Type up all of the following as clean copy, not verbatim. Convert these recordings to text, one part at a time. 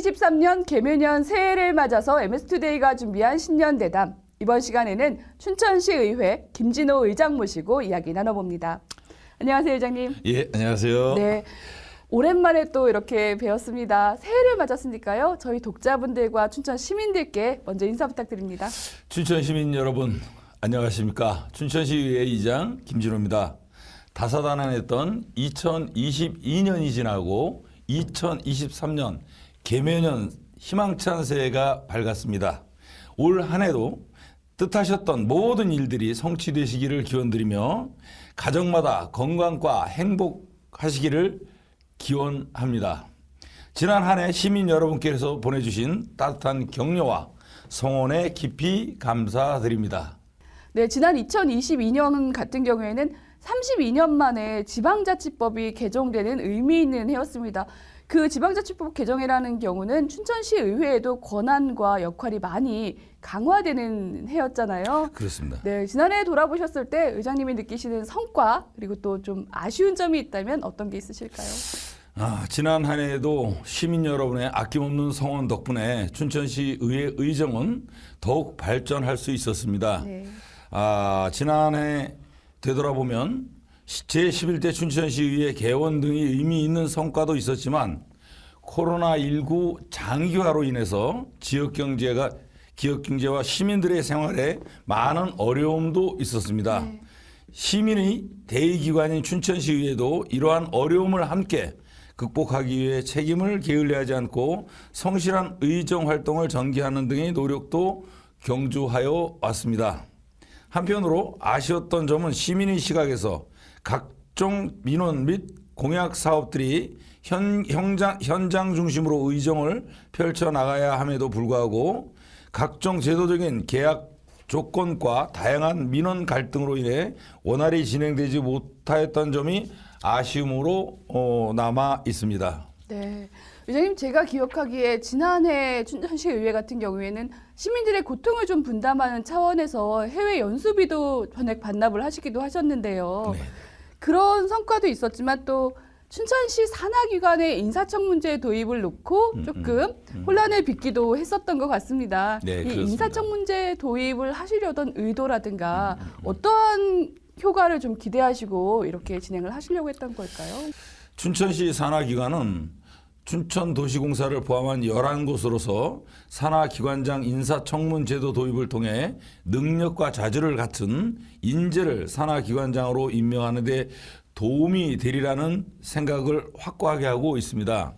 2023년 개묘년 새해를 맞아서 MS투데이가 준비한 신년대담. 이번 시간에는 춘천시의회 김진호 의장 모시고 이야기 나눠봅니다. 안녕하세요, 의장님. 예, 안녕하세요. 네, 오랜만에 또 이렇게 뵈었습니다. 새해를 맞았으니까요. 저희 독자분들과 춘천 시민들께 먼저 인사 부탁드립니다. 춘천 시민 여러분, 안녕하십니까. 춘천시의회 의장 김진호입니다. 다사다난했던 2022년이 지나고 2023년 개묘년 희망찬 새해가 밝았습니다. 올 한 해도 뜻하셨던 모든 일들이 성취되시기를 기원드리며 가정마다 건강과 행복하시기를 기원합니다. 지난 한 해 시민 여러분께서 보내주신 따뜻한 격려와 성원에 깊이 감사드립니다. 네, 지난 2022년 같은 경우에는 32년 만에 지방자치법이 개정되는 의미 있는 해였습니다. 그 지방자치법 개정이라는 경우는 춘천시 의회에도 권한과 역할이 많이 강화되는 해였잖아요. 그렇습니다. 네, 지난해 돌아보셨을 때 의장님이 느끼시는 성과 그리고 또 좀 아쉬운 점이 있다면 어떤 게 있으실까요? 지난 한 해에도 시민 여러분의 아낌없는 성원 덕분에 춘천시 의회 의정은 더욱 발전할 수 있었습니다. 네. 지난해 되돌아보면 제11대 춘천시의회 개원 등이 의미 있는 성과도 있었지만 코로나19 장기화로 인해서 지역경제와 시민들의 생활에 많은 어려움도 있었습니다. 네. 시민의 대의기관인 춘천시의회도 이러한 어려움을 함께 극복하기 위해 책임을 게을리하지 않고 성실한 의정 활동을 전개하는 등의 노력도 경주하여 왔습니다. 한편으로 아쉬웠던 점은 시민의 시각에서 각종 민원 및 공약 사업들이 현장 중심으로 의정을 펼쳐나가야 함에도 불구하고 각종 제도적인 계약 조건과 다양한 민원 갈등으로 인해 원활히 진행되지 못하였던 점이 아쉬움으로 남아 있습니다. 네, 의장님 제가 기억하기에 지난해 춘천시의회 같은 경우에는 시민들의 고통을 좀 분담하는 차원에서 해외 연수비도 전액 반납을 하시기도 하셨는데요. 네. 그런 성과도 있었지만 또 춘천시 산하기관의 인사청 문제 도입을 놓고 조금 혼란을 빚기도 했었던 것 같습니다. 네, 이 그렇습니다. 인사청 문제 도입을 하시려던 의도라든가 어떠한 효과를 좀 기대하시고 이렇게 진행을 하시려고 했던 걸까요? 춘천시 산하기관은 춘천도시공사를 포함한 11곳으로서 산하기관장 인사청문 제도 도입을 통해 능력과 자질을 갖춘 인재를 산하기관장으로 임명하는 데 도움이 되리라는 생각을 확고하게 하고 있습니다.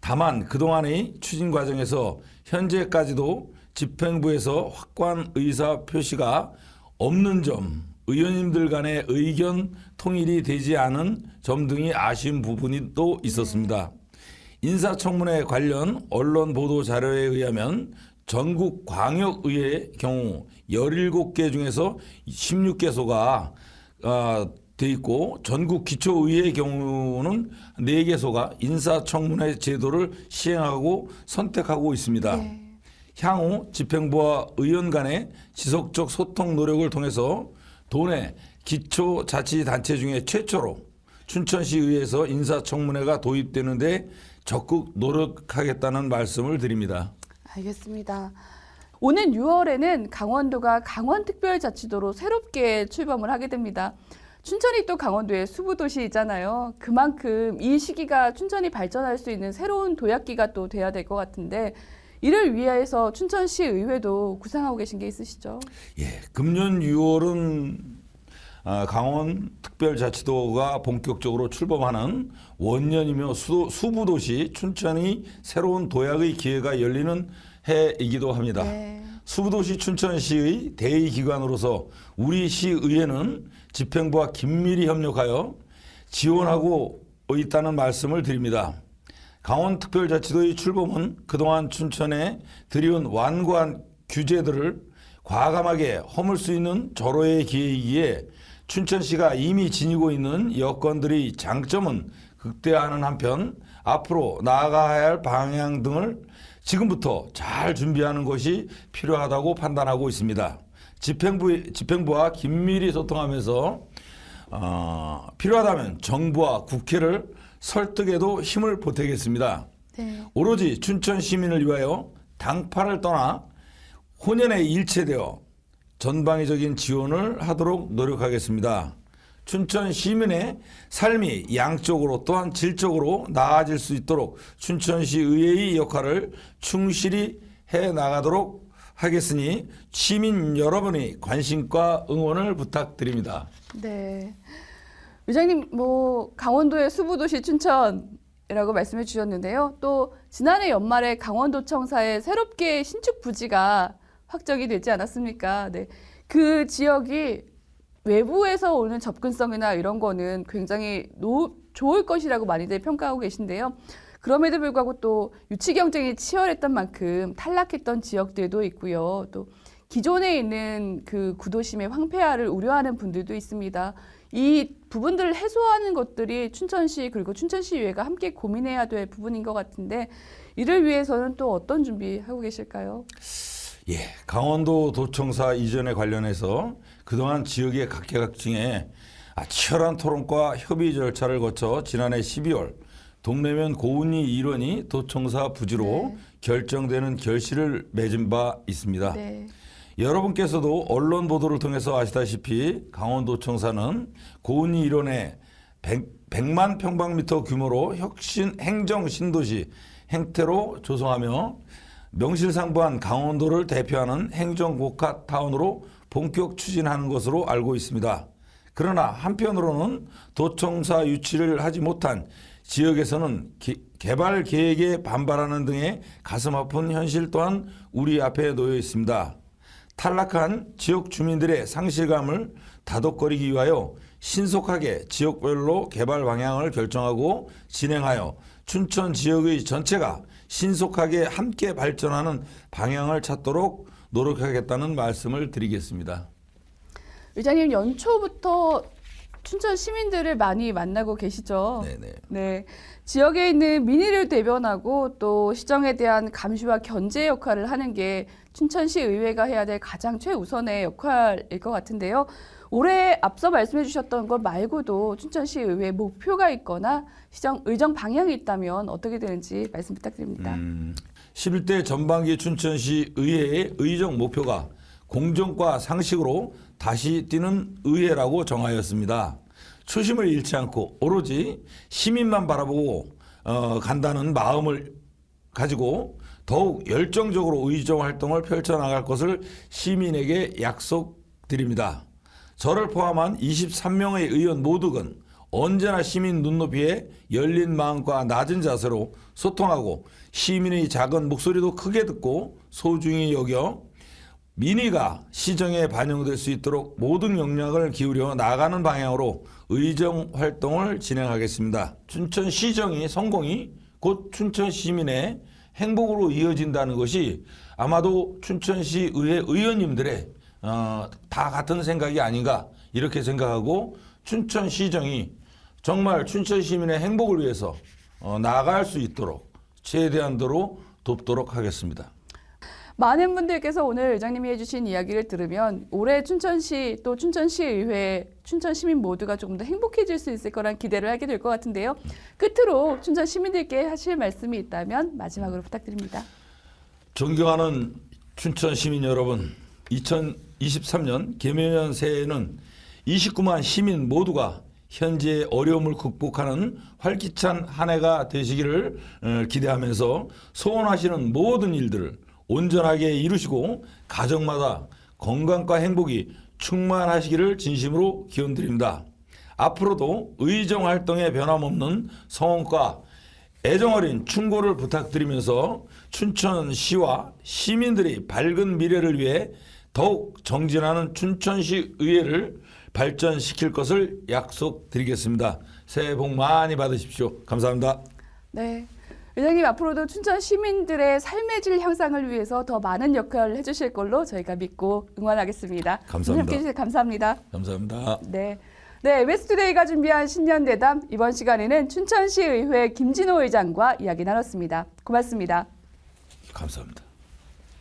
다만 그동안의 추진 과정에서 현재까지도 집행부에서 확고한 의사 표시가 없는 점, 의원님들 간의 의견 통일이 되지 않은 점 등이 아쉬운 부분이 또 있었습니다. 인사청문회 관련 언론 보도 자료에 의하면 전국 광역의회의 경우 17개 중에서 16개소가 돼 있고 전국 기초의회의 경우는 4개소가 인사청문회 제도를 시행하고 선택하고 있습니다. 네. 향후 집행부와 의원 간의 지속적 소통 노력을 통해서 도내 기초자치단체 중에 최초로 춘천시의회에서 인사청문회가 도입되는데 적극 노력하겠다는 말씀을 드립니다. 알겠습니다. 오는 6월에는 강원도가 강원특별자치도로 새롭게 출범을 하게 됩니다. 춘천이 또 강원도의 수부도시이잖아요. 그만큼 이 시기가 춘천이 발전할 수 있는 새로운 도약기가 또 돼야 될 것 같은데 이를 위해서 춘천시 의회도 구상하고 계신 게 있으시죠? 예, 금년 6월은 강원특별자치도가 본격적으로 출범하는 원년이며 수부도시 춘천이 새로운 도약의 기회가 열리는 해이기도 합니다. 네. 수부도시 춘천시의 대의기관으로서 우리 시의회는 집행부와 긴밀히 협력하여 지원하고 있다는 말씀을 드립니다. 강원특별자치도의 출범은 그동안 춘천에 들여온 완고한 규제들을 과감하게 허물 수 있는 절호의 기회이기에 춘천시가 이미 지니고 있는 여건들의 장점은 극대화하는 한편 앞으로 나아가야 할 방향 등을 지금부터 잘 준비하는 것이 필요하다고 판단하고 있습니다. 집행부와 긴밀히 소통하면서 필요하다면 정부와 국회를 설득에도 힘을 보태겠습니다. 네. 오로지 춘천 시민을 위하여 당파를 떠나 혼연에 일체되어 전방위적인 지원을 하도록 노력하겠습니다. 춘천 시민의 삶이 양적으로 또한 질적으로 나아질 수 있도록 춘천시 의회의 역할을 충실히 해 나가도록 하겠으니 시민 여러분의 관심과 응원을 부탁드립니다. 네. 의장님, 강원도의 수부도시 춘천이라고 말씀해 주셨는데요. 또 지난해 연말에 강원도청사에 새롭게 신축 부지가 확정이 되지 않았습니까? 네. 그 지역이 외부에서 오는 접근성이나 이런 거는 굉장히 좋을 것이라고 많이들 평가하고 계신데요. 그럼에도 불구하고 또 유치 경쟁이 치열했던 만큼 탈락했던 지역들도 있고요. 또 기존에 있는 그 구도심의 황폐화를 우려하는 분들도 있습니다. 이 부분들을 해소하는 것들이 춘천시 그리고 춘천시의회가 함께 고민해야 될 부분인 것 같은데 이를 위해서는 또 어떤 준비하고 계실까요? 예, 강원도 도청사 이전에 관련해서 그동안 지역의 각계각층에 치열한 토론과 협의 절차를 거쳐 지난해 12월 동래면 고운리 일원이 도청사 부지로 네. 결정되는 결실을 맺은 바 있습니다. 네. 여러분께서도 언론 보도를 통해서 아시다시피 강원도청사는 고운리 일원의 100만 평방미터 규모로 혁신 행정 신도시 행태로 조성하며 명실상부한 강원도를 대표하는 행정국가 타운으로 본격 추진하는 것으로 알고 있습니다. 그러나 한편으로는 도청사 유치를 하지 못한 지역에서는 개발 계획에 반발하는 등의 가슴 아픈 현실 또한 우리 앞에 놓여 있습니다. 탈락한 지역 주민들의 상실감을 다독거리기 위하여 신속하게 지역별로 개발 방향을 결정하고 진행하여 춘천 지역의 전체가 신속하게 함께 발전하는 방향을 찾도록 노력하겠다는 말씀을 드리겠습니다. 의장님, 연초부터 춘천 시민들을 많이 만나고 계시죠? 네네. 네. 지역에 있는 민의를 대변하고 또 시정에 대한 감시와 견제 역할을 하는 게 춘천시 의회가 해야 될 가장 최우선의 역할일 것 같은데요. 올해 앞서 말씀해 주셨던 것 말고도 춘천시 의회 목표가 있거나 의정 방향이 있다면 어떻게 되는지 말씀 부탁드립니다. 11대 전반기 춘천시 의회의 의정 목표가 공정과 상식으로 다시 뛰는 의회라고 정하였습니다. 초심을 잃지 않고 오로지 시민만 바라보고 간다는 마음을 가지고 더욱 열정적으로 의정 활동을 펼쳐나갈 것을 시민에게 약속드립니다. 저를 포함한 23명의 의원 모두는 언제나 시민 눈높이에 열린 마음과 낮은 자세로 소통하고 시민의 작은 목소리도 크게 듣고 소중히 여겨 민의가 시정에 반영될 수 있도록 모든 역량을 기울여 나가는 방향으로 의정 활동을 진행하겠습니다. 춘천 시정이 성공이 곧 춘천 시민의 행복으로 이어진다는 것이 아마도 춘천시 의회 의원님들의 다 같은 생각이 아닌가 이렇게 생각하고 춘천 시정이 정말 춘천 시민의 행복을 위해서 나아갈 수 있도록 최대한도로 돕도록 하겠습니다. 많은 분들께서 오늘 의장님이 해주신 이야기를 들으면 올해 춘천시 또 춘천시의회, 춘천 시민 모두가 조금 더 행복해질 수 있을 거란 기대를 하게 될 것 같은데요. 끝으로 춘천 시민들께 하실 말씀이 있다면 마지막으로 부탁드립니다. 존경하는 춘천 시민 여러분, 2023년 개묘년 새해에는 29만 시민 모두가 현재의 어려움을 극복하는 활기찬 한 해가 되시기를 기대하면서 소원하시는 모든 일들을 온전하게 이루시고 가정마다 건강과 행복이 충만하시기를 진심으로 기원드립니다. 앞으로도 의정 활동에 변함없는 성원과 애정어린 충고를 부탁드리면서 춘천시와 시민들의 밝은 미래를 위해 더욱 정진하는 춘천시 의회를 발전시킬 것을 약속드리겠습니다. 새해 복 많이 받으십시오. 감사합니다. 네. 의장님 앞으로도 춘천 시민들의 삶의 질 향상을 위해서 더 많은 역할을 해주실 걸로 저희가 믿고 응원하겠습니다. 감사합니다. 함께해 주셔서 감사합니다. 감사합니다. 네. 네, MBC투데이가 준비한 신년대담 이번 시간에는 춘천시의회 김진호 의장과 이야기 나눴습니다. 고맙습니다. 감사합니다.